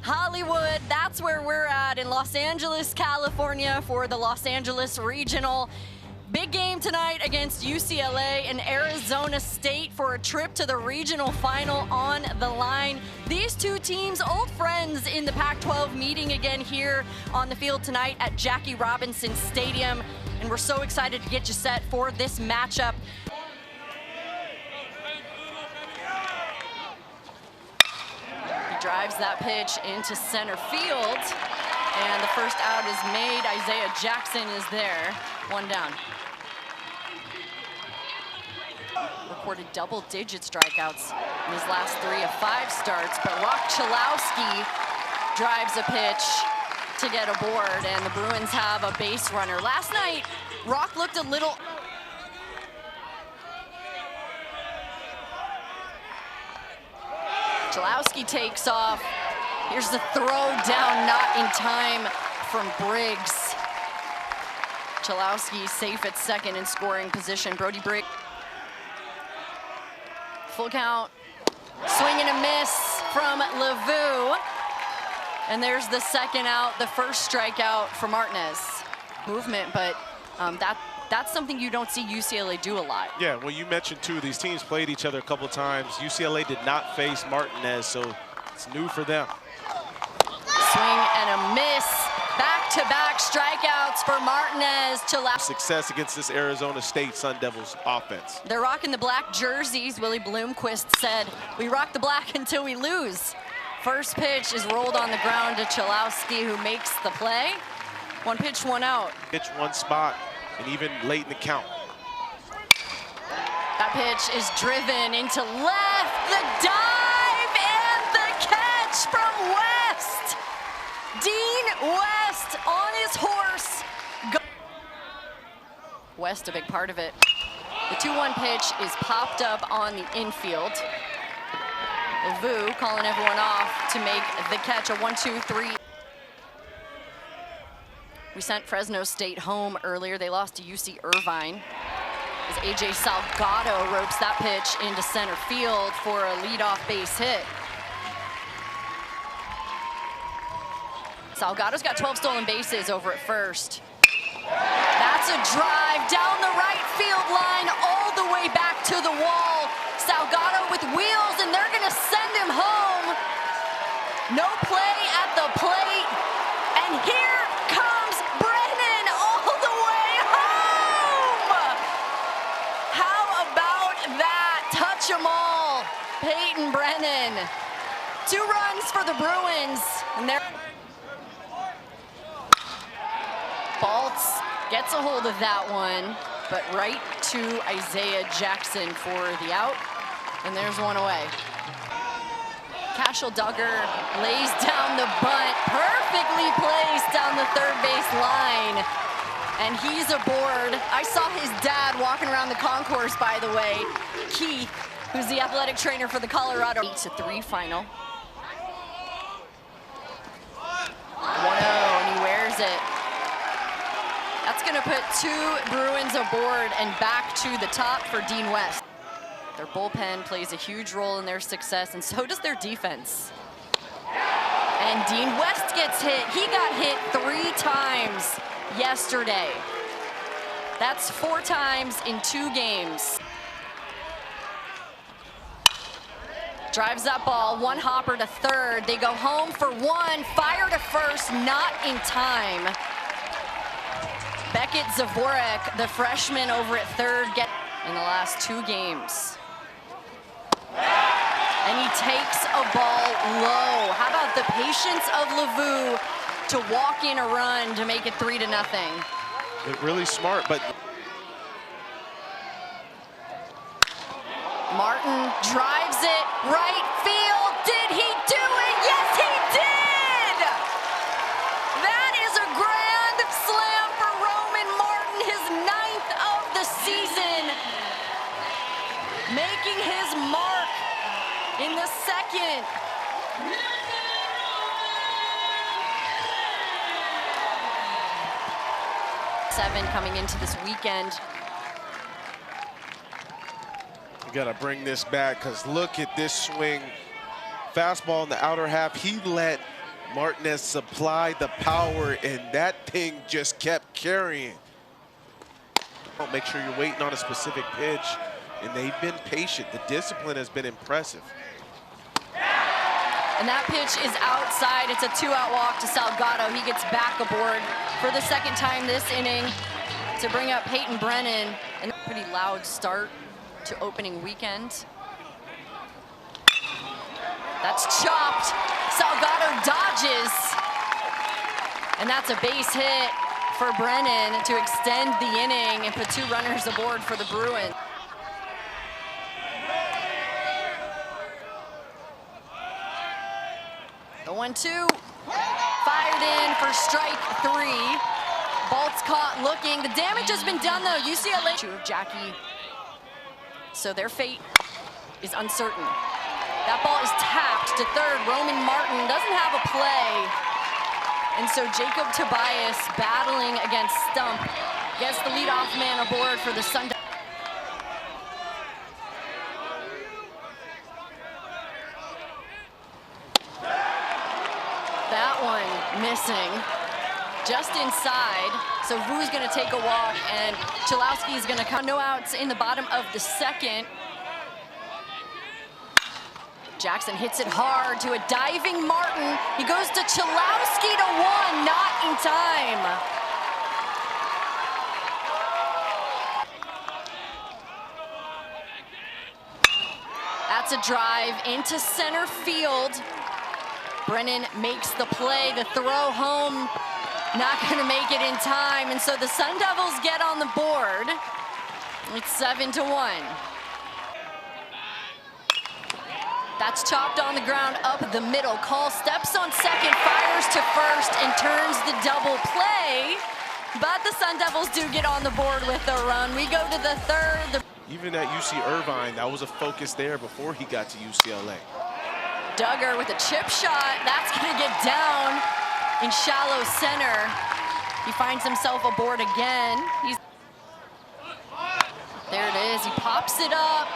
Hollywood, that's where we're at in Los Angeles, California for the Los Angeles Regional. Big game tonight against UCLA and Arizona State for a trip to the regional final on the line. These two teams, old friends in the Pac-12, meeting again here on the field tonight at Jackie Robinson Stadium. And we're so excited to get you set for this matchup. He drives that pitch into center field. And the first out is made. Isaiah Jackson is there. One down. Recorded double-digit strikeouts in his last 3 of 5 starts, but Rock Chalowski drives a pitch to get aboard, and the Bruins have a base runner. Last night, Rock looked a little... Chalowski takes off. Here's the throw down, not in time from Briggs. Chalowski safe at second in scoring position. Brody Briggs. Full count. Swing and a miss from LeVou. And there's the second out, the first strikeout for Martinez. Movement, but that's something you don't see UCLA do a lot. Yeah, well, you mentioned too, these teams played each other a couple times. UCLA did not face Martinez, so it's new for them. Swing and a miss. Back-to-back strikeouts for Martinez to last. Success against this Arizona State Sun Devils offense. They're rocking the black jerseys. Willie Bloomquist said, "We rock the black until we lose." First pitch is rolled on the ground to Chalowski, who makes the play. 1 pitch, 1 out. Pitch one spot, and even late in the count. That pitch is driven into left. The dive and the catch from West. Dean West on his horse. West, a big part of it. The 2-1 pitch is popped up on the infield. LeVou calling everyone off to make the catch, a 1-2-3. We sent Fresno State home earlier. They lost to UC Irvine. As AJ Salgado ropes that pitch into center field for a leadoff base hit. Salgado's got 12 stolen bases over at first. That's a drive down the right field line, all the way back to the wall. Salgado with wheels, and they're gonna send him home. No play at the plate, and here comes Brennan all the way home. How about that? Touch 'em all. Peyton Brennan. 2 runs for the Bruins, and they're... Baltz gets a hold of that one, but right to Isaiah Jackson for the out, and there's one away. Cashel Duggar lays down the bunt, perfectly placed down the third base line, and he's aboard. I saw his dad walking around the concourse, by the way, Keith, who's the athletic trainer for the Colorado 8-3 final. 1-0, and he wears it. That's gonna put 2 Bruins aboard and back to the top for Dean West. Their bullpen plays a huge role in their success, and so does their defense. And Dean West gets hit. He got hit 3 times yesterday. That's 4 times in 2 games. Drives that ball, 1 hopper to third. They go home for 1, fire to first, not in time. Beckett Zavorek, the freshman over at third, get in the last 2 games. And he takes a ball low. How about the patience of LeVou to walk in a run to make it 3-0? They're really smart, but... Martin drives it right field. Did he do it? Yes, he did! That is a grand slam for Roman Martin, his 9th of the season. Making his mark in the second. Seven coming into this weekend. You gotta bring this back, because look at this swing. Fastball in the outer half. He let Martinez supplied the power, and that thing just kept carrying. Make sure you're waiting on a specific pitch, and they've been patient. The discipline has been impressive. And that pitch is outside. It's a 2-out walk to Salgado. He gets back aboard for the second time this inning to bring up Peyton Brennan. And a pretty loud start to opening weekend. That's chopped. Salgado dodges. And that's a base hit for Brennan to extend the inning and put 2 runners aboard for the Bruins. The 1-2, fired in for strike 3. Balt's caught looking. The damage has been done though. UCLA of Jackie. So their fate is uncertain. That ball is tapped to third. Roman Martin doesn't have a play. And so Jacob Tobias battling against Stump gets the leadoff man aboard for the Sun. That one missing just inside. So Vu's gonna take a walk and Chalowski is gonna come. No outs in the bottom of the second. Jackson hits it hard to a diving Martin. He goes to Chalowski to 1, not in time. That's a drive into center field. Brennan makes the play, the throw home, not gonna make it in time, and so the Sun Devils get on the board. It's 7-1. That's chopped on the ground up the middle. Call steps on second, fires to first, and turns the double play. But the Sun Devils do get on the board with a run. We go to the third. Even at UC Irvine, that was a focus there before he got to UCLA. Duggar with a chip shot. That's gonna get down in shallow center. He finds himself aboard again. There it is, he pops it up.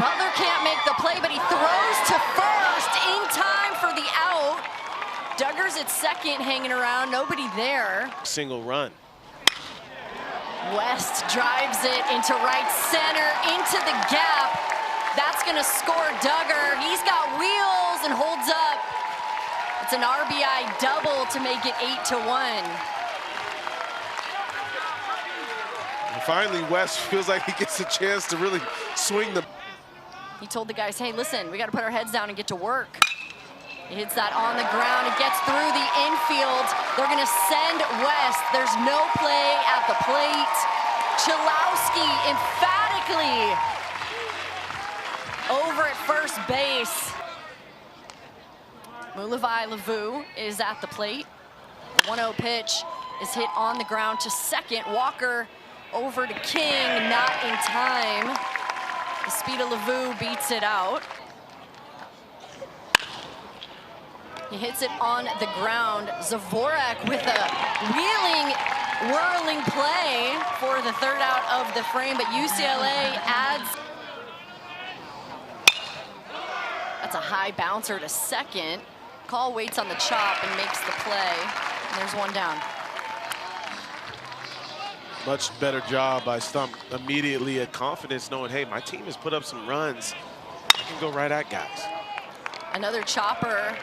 Butler can't make the play, but he throws to first in time for the out. Duggar's at second hanging around, nobody there. Single run. West drives it into right center, into the gap. That's gonna score Duggar. He's got wheels and holds up. It's an RBI double to make it 8-1. And finally, West feels like he gets a chance to really swing the... He told the guys, hey, listen, we got to put our heads down and get to work. He hits that on the ground. It gets through the infield. They're going to send West. There's no play at the plate. Chalowski emphatically over at first base. Mulavai Lavu is at the plate. The 1-0 pitch is hit on the ground to second. Walker over to King, not in time. The speed of Lavu beats it out. He hits it on the ground. Zavorak with a wheeling, whirling play for the third out of the frame, but UCLA adds. That's a high bouncer to second. Call waits on the chop and makes the play. And there's one down. Much better job by Stump. Immediately a confidence knowing, hey, my team has put up some runs. I can go right at guys. Another chopper.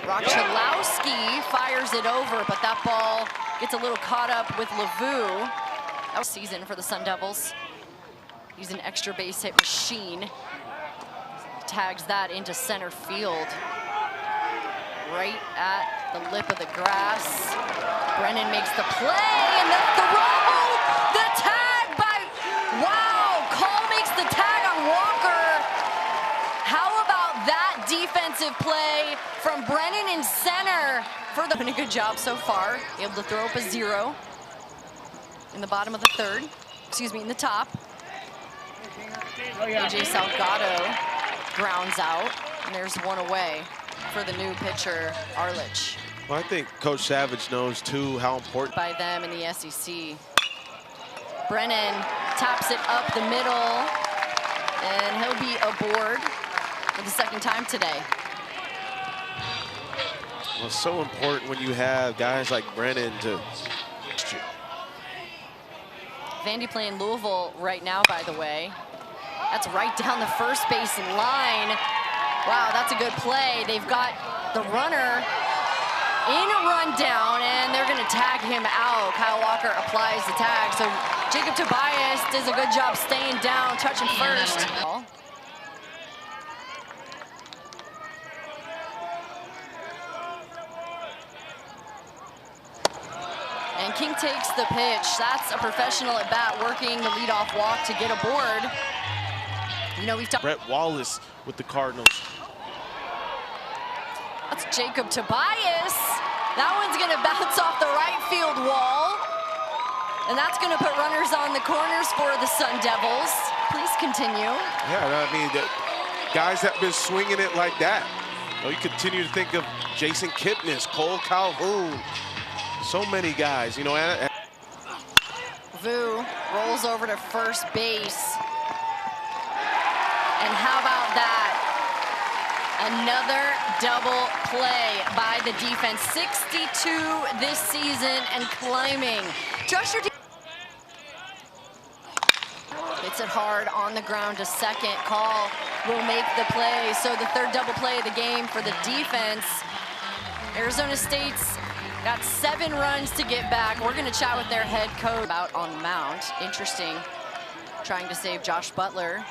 Chalowski fires it over, but that ball gets a little caught up with Lavu. That was season for the Sun Devils. He's an extra base hit machine. Tags that into center field. Right at the lip of the grass. Brennan makes the play, and the throw! The tag by, wow! Call makes the tag on Walker. How about that defensive play from Brennan in center? Doing a good job so far. Able to throw up a 0 in the bottom of the third. Excuse me, in the top. AJ Salgado grounds out, and there's one away for the new pitcher, Arlich. Well, I think Coach Savage knows, too, how important. By them in the SEC. Brennan taps it up the middle, and he'll be aboard for the second time today. Well, it's so important when you have guys like Brennan to. Vandy playing Louisville right now, by the way. That's right down the first base line. Wow, that's a good play. They've got the runner in a rundown, and they're gonna tag him out. Kyle Walker applies the tag. So Jacob Tobias does a good job staying down, touching first. And King takes the pitch. That's a professional at bat, working the leadoff walk to get aboard. You know, we've talked. Brett Wallace with the Cardinals. That's Jacob Tobias. That one's gonna bounce off the right field wall. And that's gonna put runners on the corners for the Sun Devils. Please continue. Yeah, I mean, the guys that have been swinging it like that. You know, you continue to think of Jason Kipnis, Cole Calhoun. So many guys, you know. Vu rolls over to first base. And how about that? Another double play by the defense. 62 this season and climbing. Trust your hits it hard on the ground to second. Call will make the play. So the third double play of the game for the defense. Arizona State's got 7 runs to get back. We're going to chat with their head coach about on the mound. Interesting. Trying to save Josh Butler.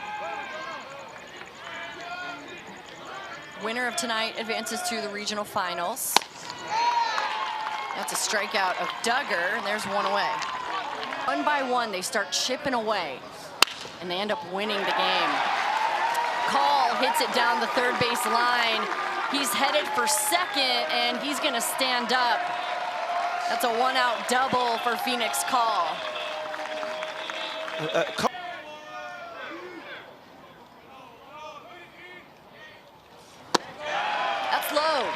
Winner of tonight advances to the regional finals. That's a strikeout of Duggar, and there's one away. One by one, they start chipping away, and they end up winning the game. Call hits it down the third base line. He's headed for second, and he's gonna stand up. That's a 1-out double for Phoenix Call. That's low.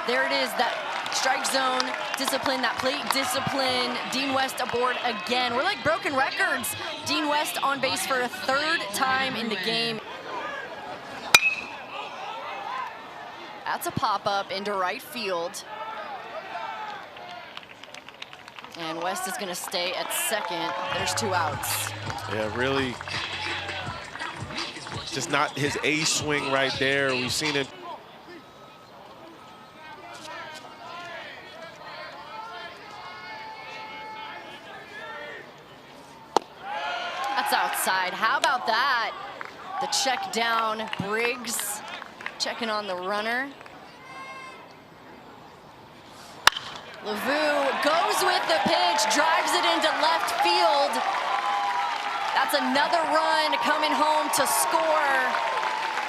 There it is, that strike zone discipline, that plate discipline. Dean West aboard again. We're like broken records. Dean West on base for a 3rd time in the game. That's a pop-up into right field. And West is gonna stay at second. There's 2 outs. Yeah, really. Just not his A swing right there. We've seen it. That's outside. How about that? The check down, Briggs checking on the runner. LeVou goes with the pitch, drives it into left field. That's another run coming home to score.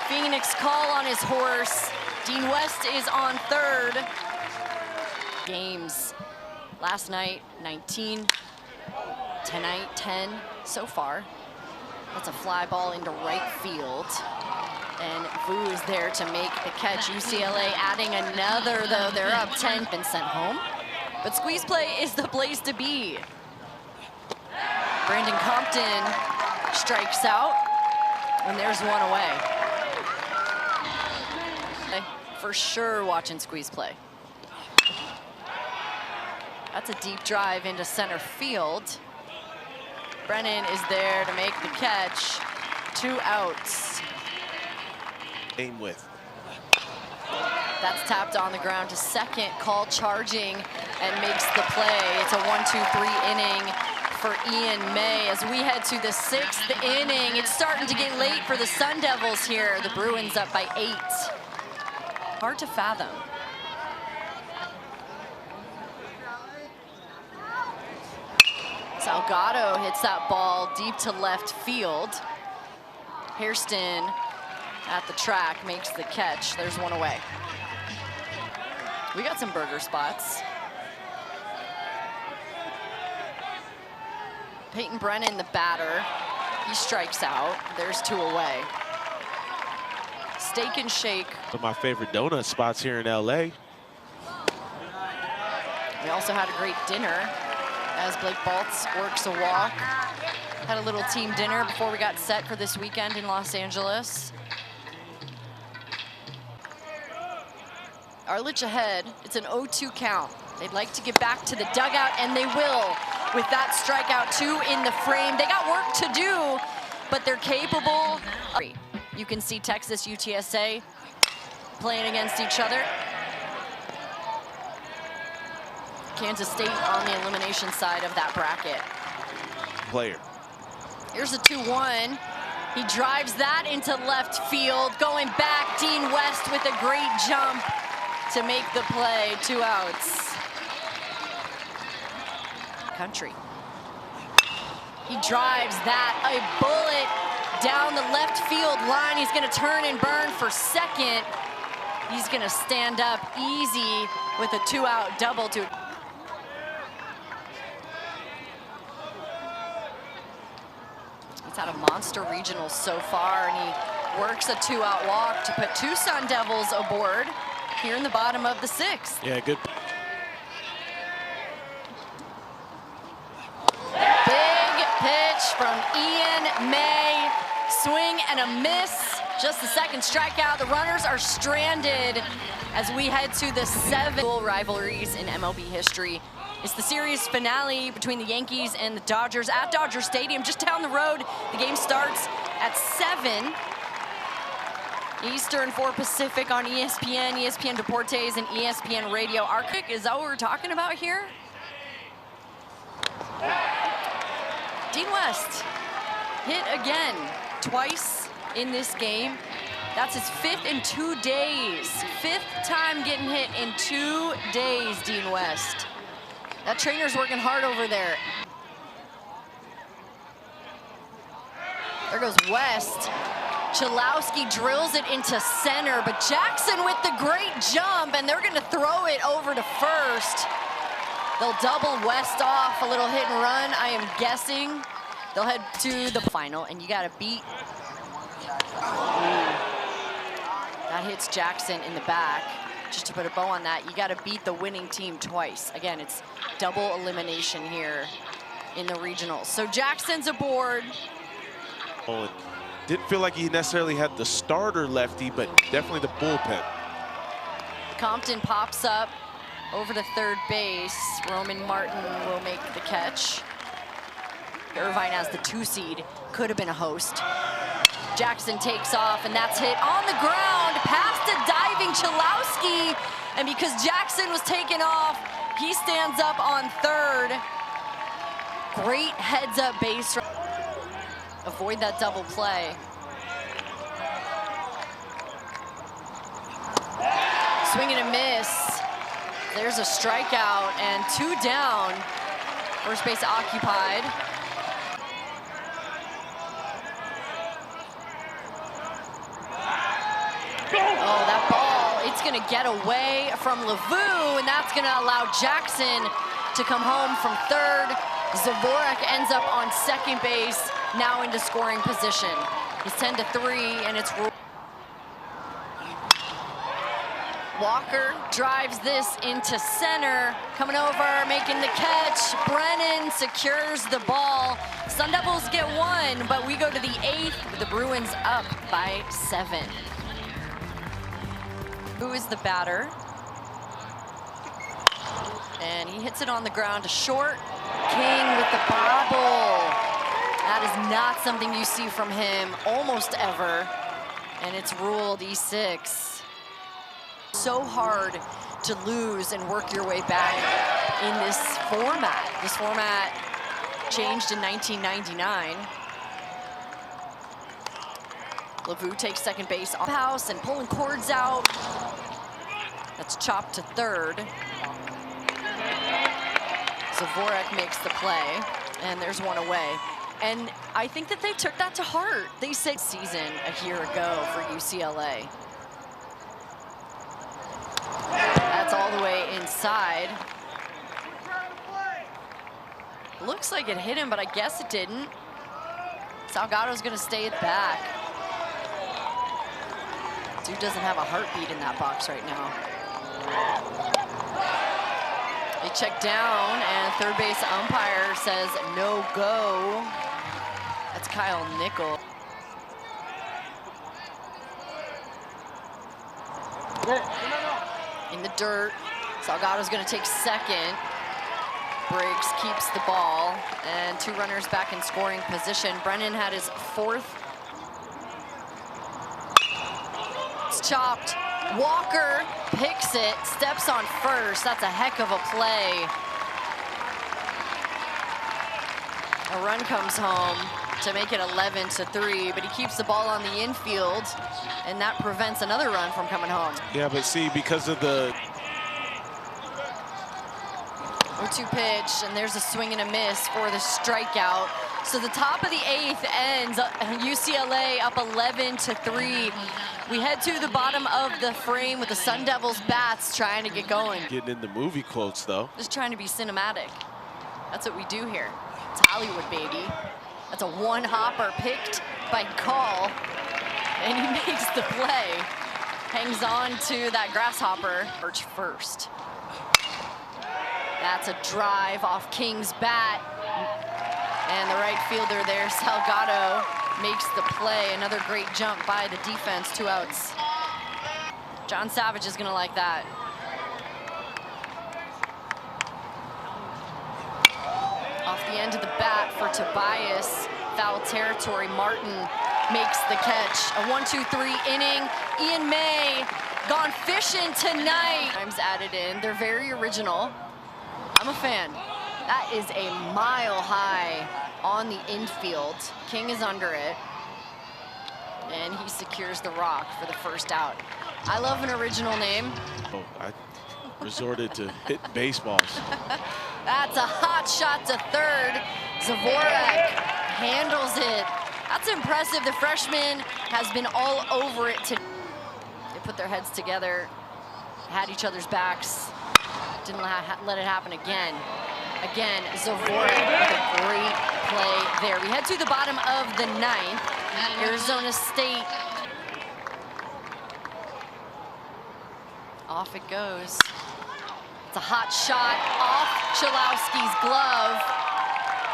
Phoenix Call on his horse. Dean West is on third. Games last night, 19. Tonight, 10 so far. That's a fly ball into right field. And Vu is there to make the catch. UCLA adding another, though. They're up 10. Been sent home. But squeeze play is the place to be. Brandon Compton strikes out. And there's one away. For sure watching squeeze play. That's a deep drive into center field. Brennan is there to make the catch. 2 outs. Aim with. That's tapped on the ground to second. Call charging and makes the play. It's a 1-2-3 inning for Ian May as we head to the 6th inning. It's starting to get late for the Sun Devils here. The Bruins up by 8. Hard to fathom. Salgado hits that ball deep to left field. Hairston at the track makes the catch. There's one away. We got some burger spots. Peyton Brennan, the batter, he strikes out. There's 2 away. Steak and Shake. One of my favorite donut spots here in LA. We also had a great dinner as Blake Baltz works a walk. Had a little team dinner before we got set for this weekend in Los Angeles. Arlich ahead. It's an 0-2 count. They'd like to get back to the dugout, and they will with that strikeout, 2 in the frame. They got work to do, but they're capable. You can see Texas, UTSA playing against each other. Kansas State on the elimination side of that bracket. Player. Here's a 2-1. He drives that into left field. Going back, Dean West with a great jump to make the play. 2 outs. Country. He drives that, a bullet down the left field line. He's gonna turn and burn for second. He's gonna stand up easy with a 2-out double to. He's had a monster regional so far, and he works a 2-out walk to put 2 Sun Devils aboard here in the bottom of the 6th. Yeah, good. Big pitch from Ian May. Swing and a miss. Just the second strikeout. The runners are stranded as we head to the 7th rivalries in MLB history. It's the series finale between the Yankees and the Dodgers at Dodger Stadium, just down the road. The game starts at 7 Eastern, 4 Pacific on ESPN, ESPN Deportes, and ESPN Radio. Our kick, is that what we're talking about here? Dean West hit again, twice in this game. That's his 5th in 2 days. 5th time getting hit in 2 days, Dean West. That trainer's working hard over there. There goes West. Chalowski drills it into center, but Jackson with the great jump, and they're gonna throw it over to first. They'll double West off, a little hit and run, I am guessing. They'll head to the final, and you gotta beat. That hits Jackson in the back. Just to put a bow on that, you gotta beat the winning team twice. Again, it's double elimination here in the regionals. So Jackson's aboard. Oh, didn't feel like he necessarily had the starter lefty, but definitely the bullpen. Compton pops up over to third base. Roman Martin will make the catch. Irvine has the 2 seed, could have been a host. Jackson takes off, and that's hit on the ground, past a diving Chalowski, and because Jackson was taken off, he stands up on third. Great heads-up base. Avoid that double play. Swing and a miss. There's a strikeout, and 2 down. First base occupied. Oh, that ball, it's gonna get away from Lavu, and that's gonna allow Jackson to come home from third. Zavorak ends up on second base, now into scoring position. It's 10-3, and it's Walker drives this into center, coming over, making the catch. Brennan secures the ball. Sun Devils get 1, but we go to the 8th with the Bruins up by 7. Who is the batter? And he hits it on the ground to short. King with the bobble. That is not something you see from him almost ever. And it's ruled E6. So hard to lose and work your way back in this format. This format changed in 1999. Lavu takes second base off house and pulling cords out. That's chopped to third. Zavorak makes the play, and there's 1 away. And I think that they took that to heart. They said season a year ago for UCLA. That's all the way inside. Looks like it hit him, but I guess it didn't. Salgado's gonna stay at back. Dude doesn't have a heartbeat in that box right now. They check down, and third base umpire says no go. That's Kyle Nickel. in the dirt. Salgado's gonna take second. Briggs keeps the ball, and 2 runners back in scoring position. Brennan had his 4th. It's chopped. Walker picks it, steps on first. That's a heck of a play. A run comes home to make it 11-3, but he keeps the ball on the infield, and that prevents another run from coming home. Yeah, but see, because of the 0-2 pitch, and there's a swing and a miss for the strikeout. So the top of the 8th ends, UCLA up 11-3. We head to the bottom of the frame with the Sun Devils bats trying to get going. getting in the movie quotes, though. Just trying to be cinematic. That's what we do here. It's Hollywood, baby. That's a 1-hopper picked by Call, and he makes the play. Hangs on to that grasshopper. Arch first. That's a drive off King's bat. And the right fielder there, Salgado, makes the play. Another great jump by the defense, 2 outs. John Savage is gonna like that. Off the end of the bat for Tobias, foul territory. Martin makes the catch. A 1-2-3 inning. Ian May gone fishing tonight. Times added in. They're very original. I'm a fan. That is a mile high on the infield. King is under it, and he secures the rock for the first out. I love an original name. Oh, I resorted to hit baseballs. That's a hot shot to third. Zavorak handles it. That's impressive. The freshman has been all over it today. They put their heads together, had each other's backs. Didn't let it happen again. Again, Zavorak with a great play there. We head to the bottom of the 9th. Arizona State. Off it goes. It's a hot shot off Chalowski's glove.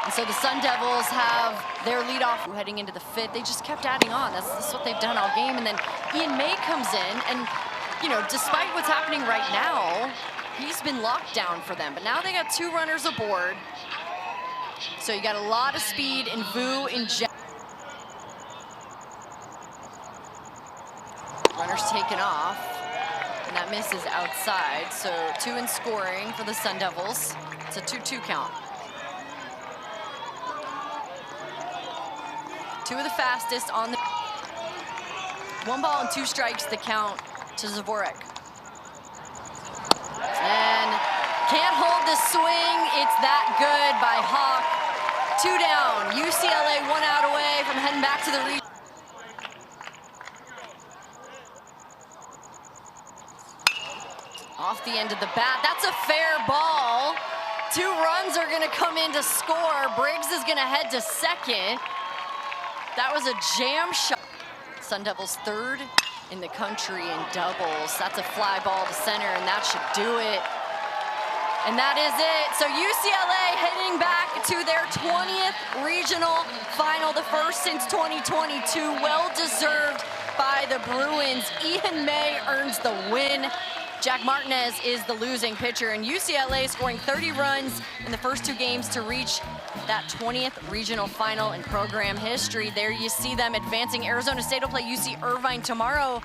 And so the Sun Devils have their leadoff heading into the 5th. They just kept adding on. That's what they've done all game. And then Ian May comes in, and, you know, despite what's happening right now, he's been locked down for them. But now they got 2 runners aboard. So you got a lot of speed in Vu and Jack. Runners taken off, and that misses outside. So 2 in scoring for the Sun Devils. It's a 2-2 count. 2 of the fastest on the 1 ball and 2 strikes, the count to Zavorak. And can't hold the swing. It's that good by Hawk. 2 down. UCLA 1 out away from heading back to the region. Off the end of the bat. That's a fair ball. 2 runs are going to come in to score. Briggs is going to head to second. That was a jam shot. Sun Devils 3rd in the country in doubles. That's a fly ball to center, and that should do it. And that is it. So UCLA heading back to their 20th regional final, the first since 2022. Well-deserved by the Bruins. Ian May earns the win. Jack Martinez is the losing pitcher, and UCLA scoring 30 runs in the first 2 games to reach that 20th regional final in program history. There you see them advancing. Arizona State will play UC Irvine tomorrow.